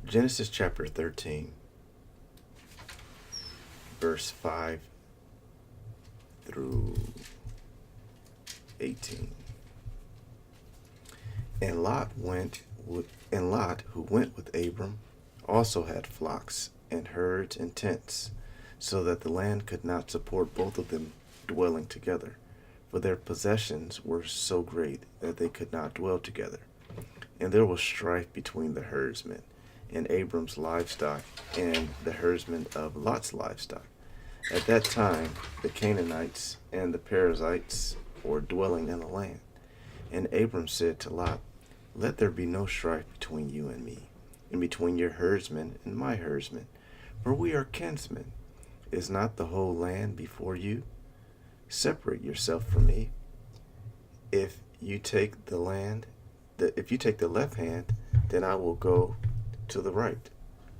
Genesis chapter 13, verse 5 through 18. And Lot, who went with Abram, also had flocks and herds and tents, so that the land could not support both of them dwelling together, for their possessions were so great that they could not dwell together. And there was strife between the herdsmen and Abram's livestock and the herdsmen of Lot's livestock. At that time, the Canaanites and the Perizzites were dwelling in the land. And Abram said to Lot, Let there be no strife between you and me, and between your herdsmen and my herdsmen, for we are kinsmen. Is not the whole land before you? Separate yourself from me. If you take the left hand, then I will go to the right.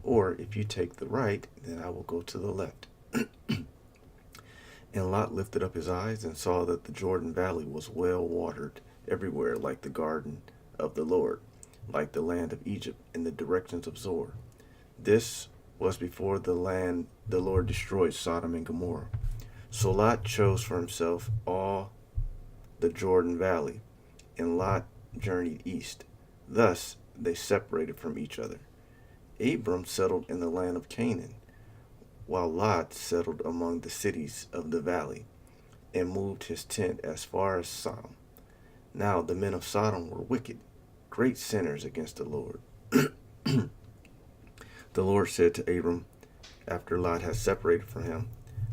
Or if you take the right, then I will go to the left. And Lot lifted up his eyes and saw that the Jordan Valley was well watered everywhere, like the garden of the Lord, like the land of Egypt in the directions of Zoar. This was before the Lord destroyed Sodom and Gomorrah. So Lot chose for himself all the Jordan Valley, and Lot journeyed east. Thus they separated from each other. Abram settled in the land of Canaan, while Lot settled among the cities of the valley, and moved his tent as far as Sodom. Now the men of Sodom were wicked, great sinners against the Lord. The Lord said to Abram, after Lot had separated from him,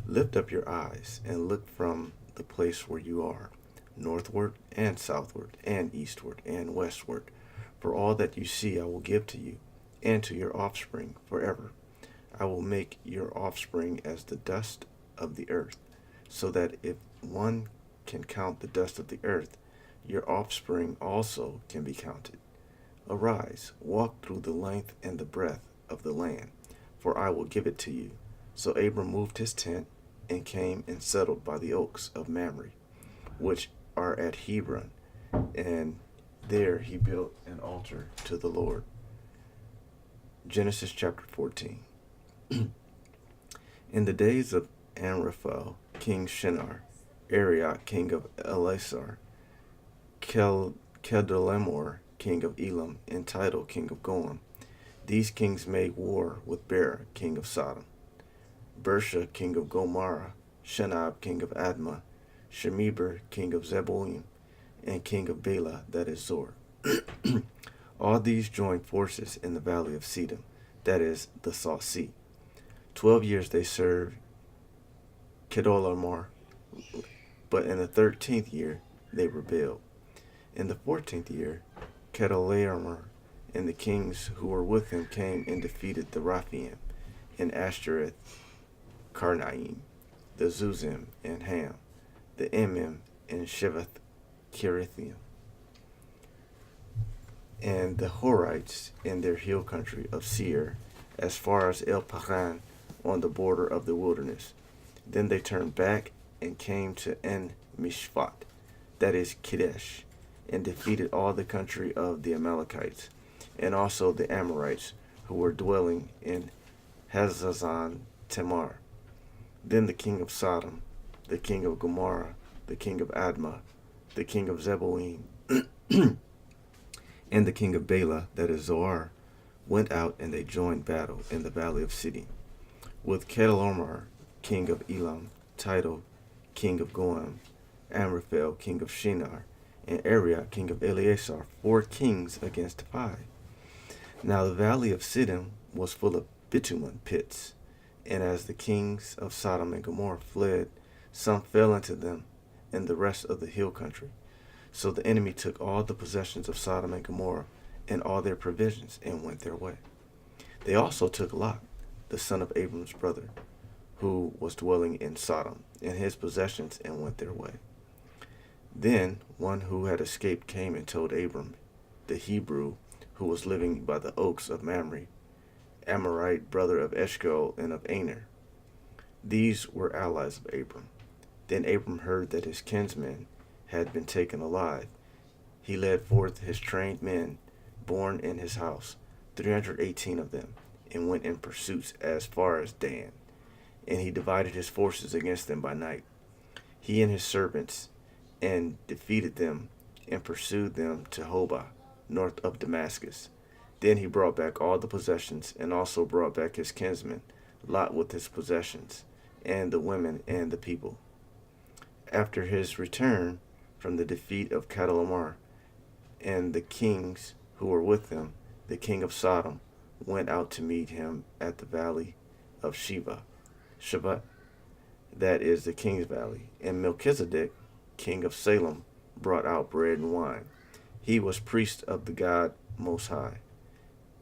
Lift up your eyes and look from the place where you are, northward and southward and eastward and westward. For all that you see I will give to you, and to your offspring forever. I will make your offspring as the dust of the earth, so that if one can count the dust of the earth, your offspring also can be counted. Arise, walk through the length and the breadth of the land, for I will give it to you. So Abram moved his tent and came and settled by the oaks of Mamre, which are at Hebron, and there he built an altar to the Lord. Genesis chapter 14. In the days of Amraphel, king Shinar, Arioch, king of Elasar, Kedorlaomer, king of Elam, and Tidal, king of Goam, these kings made war with Bera, king of Sodom, Bersha, king of Gomorrah, Shenab, king of Admah, Shemeber, king of Zeboim, and king of Bela, that is Zor. All these joined forces in the valley of Siddim, that is, the Salt Sea. 12 years they served Kedorlaomer, but in the 13th year they rebelled. In the 14th year, Kedorlaomer and the kings who were with him came and defeated the Rephaim, and Ashtoreth, Karnaim, the Zuzim, and Ham, the Emim, and Shevath Kirithaim, and the Horites in their hill country of Seir, as far as El Paran on the border of the wilderness. Then they turned back and came to En Mishpat, that is Kadesh, and defeated all the country of the Amalekites, and also the Amorites who were dwelling in Hazazon Tamar. Then the king of Sodom, the king of Gomorrah, the king of Admah, the king of Zeboim, and the king of Bela, that is Zoar, went out, and they joined battle in the valley of Siddim, with Kedorlaomer, king of Elam, Tidal, king of Goam, Amraphel, king of Shinar, and Arioch, king of Eleasar, 4 kings against 5. Now the valley of Siddim was full of bitumen pits, and as the kings of Sodom and Gomorrah fled, some fell into them and the rest of the hill country. So the enemy took all the possessions of Sodom and Gomorrah and all their provisions and went their way. They also took Lot, the son of Abram's brother, who was dwelling in Sodom, and his possessions and went their way. Then one who had escaped came and told Abram, the Hebrew, who was living by the oaks of Mamre, Amorite, brother of Eshcol and of Aner. These were allies of Abram. Then Abram heard that his kinsmen had been taken alive. He led forth his trained men, born in his house, 318 of them, and went in pursuit as far as Dan. And he divided his forces against them by night, he and his servants, and defeated them, and pursued them to Hobah, north of Damascus. Then he brought back all the possessions, and also brought back his kinsman, Lot, with his possessions, and the women and the people. After his return from the defeat of Chedorlaomer and the kings who were with him, the king of Sodom went out to meet him at the valley of Shebat, that is the king's valley. And Melchizedek, king of Salem, brought out bread and wine. He was priest of the God Most High.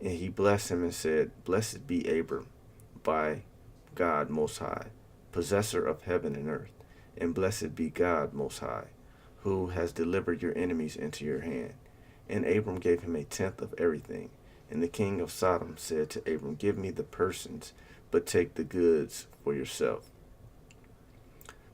And he blessed him and said, Blessed be Abram by God Most High, possessor of heaven and earth. And blessed be God Most High, who has delivered your enemies into your hand. And Abram gave him a tenth of everything. And the king of Sodom said to Abram, Give me the persons, but take the goods for yourself.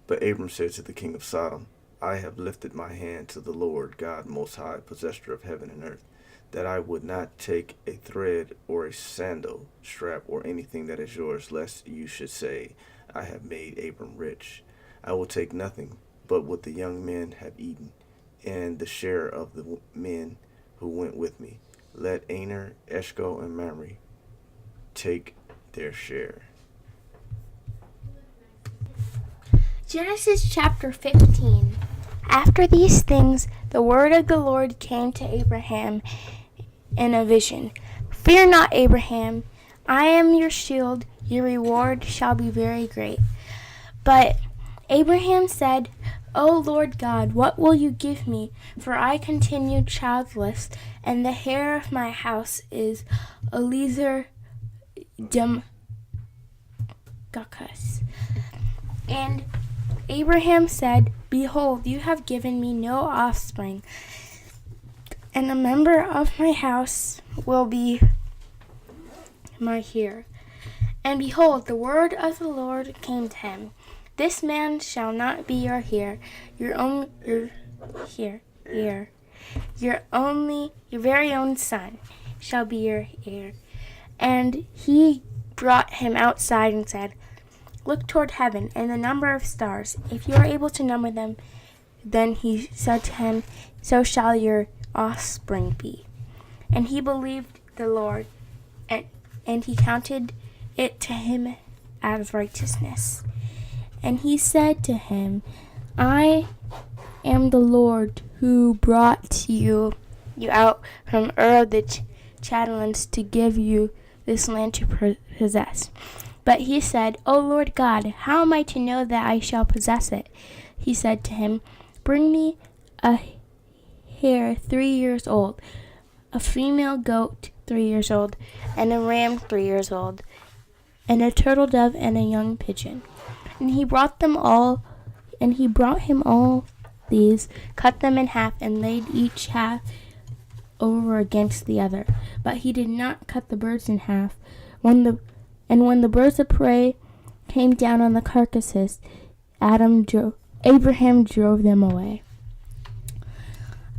But Abram said to the king of Sodom, I have lifted my hand to the Lord God Most High, possessor of heaven and earth, that I would not take a thread or a sandal strap or anything that is yours, lest you should say, I have made Abram rich. I will take nothing but what the young men have eaten, and the share of the men who went with me. Let Aner, Eshcol, and Mamre take their share. Genesis chapter 15. After these things, the word of the Lord came to Abraham in a vision. Fear not, Abraham. I am your shield. Your reward shall be very great. But Abraham said, O Lord God, what will you give me? For I continue childless, and the heir of my house is Eliezer Damascus. And Abraham said, Behold, you have given me no offspring, and a member of my house will be my heir. And behold, the word of the Lord came to him. This man shall not be your heir, your very own son shall be your heir. And he brought him outside and said, Look toward heaven and the number of stars. If you are able to number them, then he said to him, So shall your offspring be. And he believed the Lord, and he counted it to him as righteousness. And he said to him, I am the Lord who brought you out from Ur of the Chaldeans to give you this land to possess. But he said, O Lord God, how am I to know that I shall possess it? He said to him, Bring me a hare 3 years old, a female goat 3 years old, and a ram 3 years old, and a turtle dove and a young pigeon. And he brought him all these, cut them in half, and laid each half over against the other. But he did not cut the birds in half. When the birds of prey came down on the carcasses, Abraham drove them away.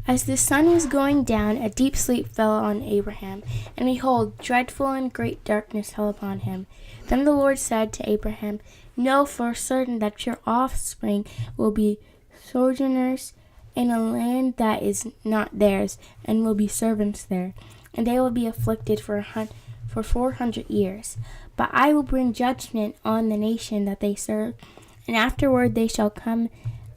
As the sun was going down, a deep sleep fell on Abraham, and behold, dreadful and great darkness fell upon him. Then the Lord said to Abraham, Know for certain that your offspring will be sojourners in a land that is not theirs, and will be servants there, and they will be afflicted for 400 years. But I will bring judgment on the nation that they serve, and afterward they shall come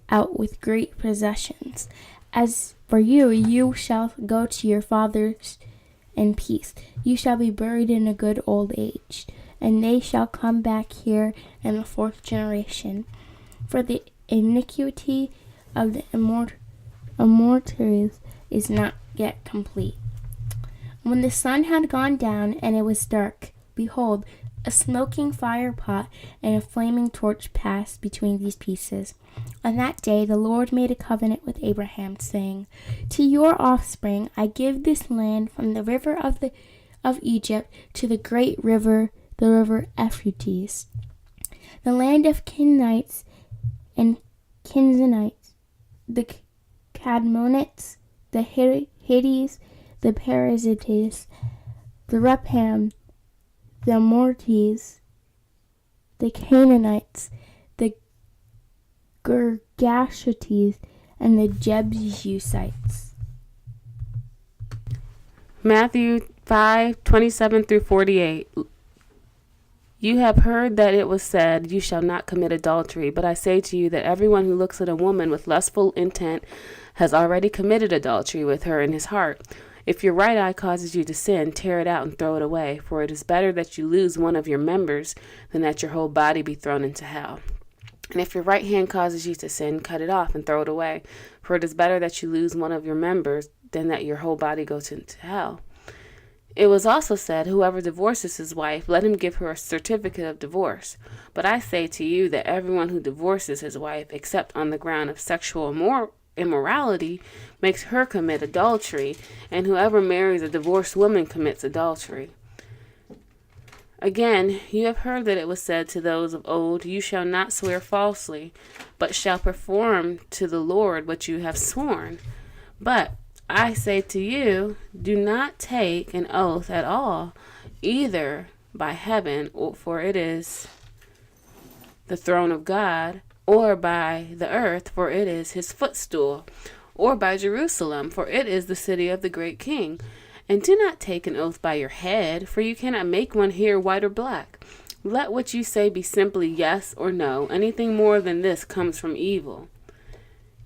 out with great possessions. As for you, you shall go to your fathers in peace. You shall be buried in a good old age, and they shall come back here in the 4th generation. For the iniquity of the immortals is not yet complete. When the sun had gone down and it was dark, behold, a smoking fire pot and a flaming torch passed between these pieces. On that day the Lord made a covenant with Abraham, saying, To your offspring I give this land from the river of Egypt to the great river, the river Euphrates, the land of Kenites and Kenzanites, the Cadmonites, the Hittites, the Perizzites, the Rephaim, the Amorites, the Canaanites, the Girgashites, and the Jebusites. Matthew 5:27 through 48. You have heard that it was said, "You shall not commit adultery." But I say to you that everyone who looks at a woman with lustful intent has already committed adultery with her in his heart. If your right eye causes you to sin, tear it out and throw it away. For it is better that you lose one of your members than that your whole body be thrown into hell. And if your right hand causes you to sin, cut it off and throw it away. For it is better that you lose one of your members than that your whole body goes into hell. It was also said, "Whoever divorces his wife, let him give her a certificate of divorce." But I say to you that everyone who divorces his wife, except on the ground of sexual immorality, makes her commit adultery, and whoever marries a divorced woman commits adultery. Again, you have heard that it was said to those of old, "You shall not swear falsely, but shall perform to the Lord what you have sworn." But I say to you, do not take an oath at all, either by heaven, for it is the throne of God, or by the earth, for it is his footstool, or by Jerusalem, for it is the city of the great king. And do not take an oath by your head, for you cannot make one hear white or black. Let what you say be simply yes or no. Anything more than this comes from evil.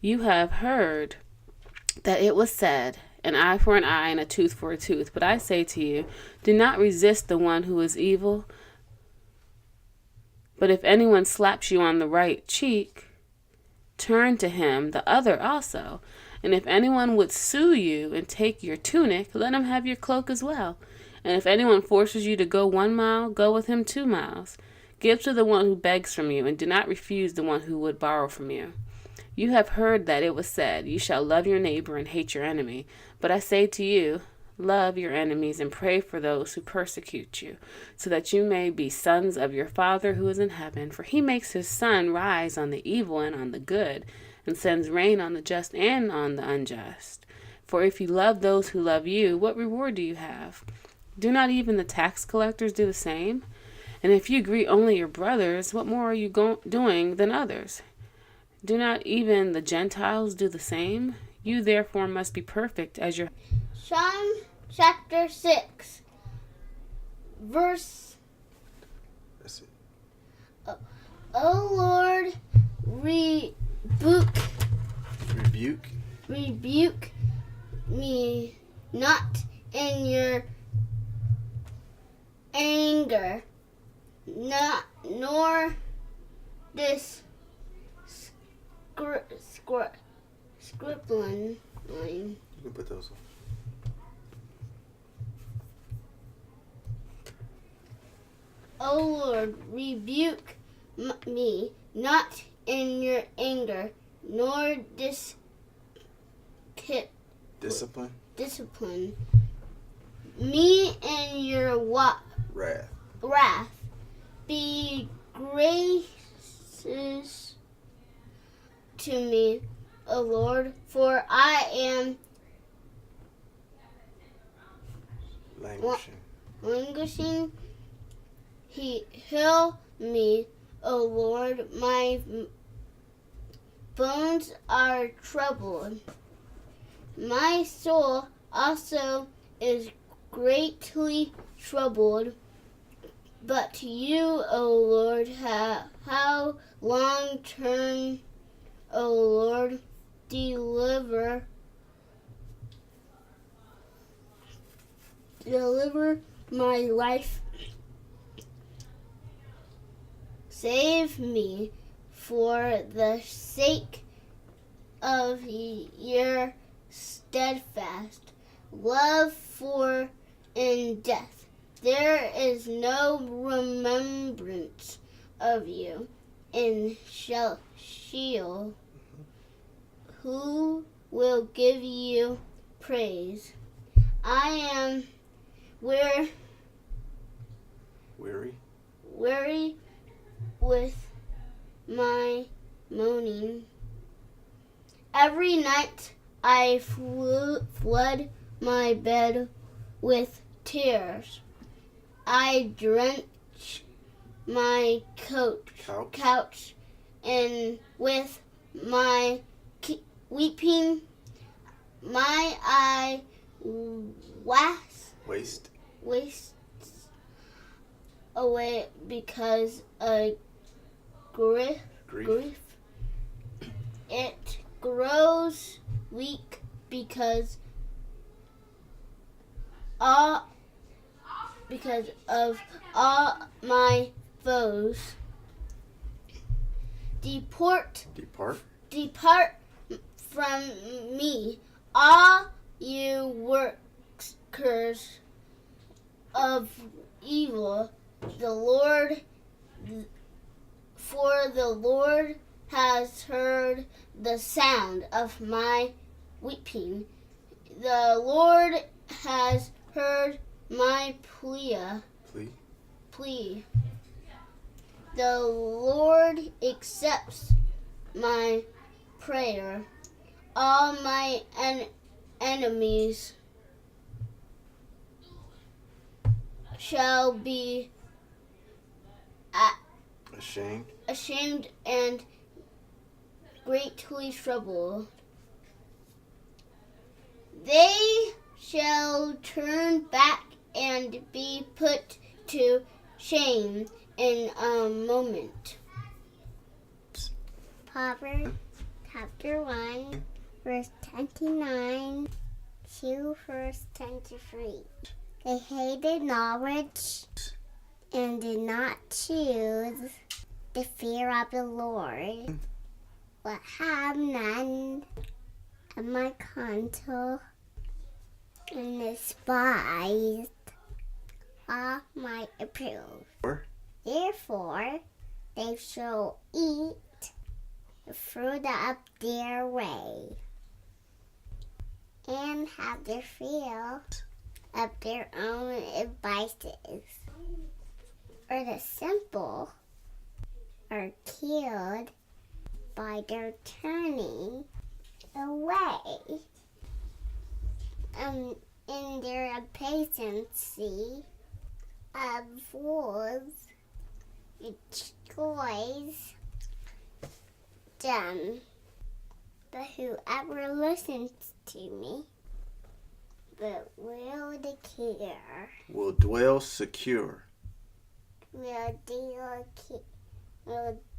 You have heard that it was said, "An eye for an eye and a tooth for a tooth." But I say to you, do not resist the one who is evil. But if anyone slaps you on the right cheek, turn to him the other also. And if anyone would sue you and take your tunic, let him have your cloak as well. And if anyone forces you to go 1 mile, go with him 2 miles. Give to the one who begs from you, and do not refuse the one who would borrow from you. You have heard that it was said, "You shall love your neighbor and hate your enemy." But I say to you, love your enemies and pray for those who persecute you, so that you may be sons of your Father who is in heaven. For he makes his sun rise on the evil and on the good, and sends rain on the just and on the unjust. For if you love those who love you, what reward do you have? Do not even the tax collectors do the same? And if you greet only your brothers, what more are you doing than others? Do not even the Gentiles do the same? You therefore must be perfect as your... Psalm chapter 6, verse... That's it. O Lord, rebuke me not in your anger, nor discipline. You can put those on. O Lord, rebuke me not in your anger, nor discipline me in your wrath. Be gracious to me, O Lord, for I am languishing. Heal me, O Lord, my bones are troubled. My soul also is greatly troubled. But you, O Lord, how long term, O Lord, deliver my life. Save me for the sake of your steadfast love, for in death there is no remembrance of you. In Sheol, who will give you praise? I am weary with my moaning. Every night I flood my bed with tears. I drench my couch and with my weeping, my eye Waste. wastes away because of grief. It grows weak because of all my foes. Depart from me, all you workers of evil. For the Lord has heard the sound of my weeping. The Lord has heard my plea. The Lord accepts my prayer. All my enemies shall be ashamed and greatly troubled. They shall turn back and be put to shame in a moment. Proverbs chapter 1, verse 29 to verse 23. They hated knowledge and did not choose the fear of the Lord, but have none of my counsel and despised all my approval. Therefore, they shall eat the fruit of their way and have their fill of their own advices. For the simple are killed by their turning away, in their impatience of fools destroys them. But whoever listens to me but will dwell secure. Will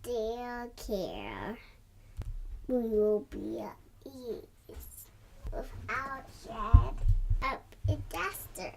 deal care. We will be at ease without shed of a duster.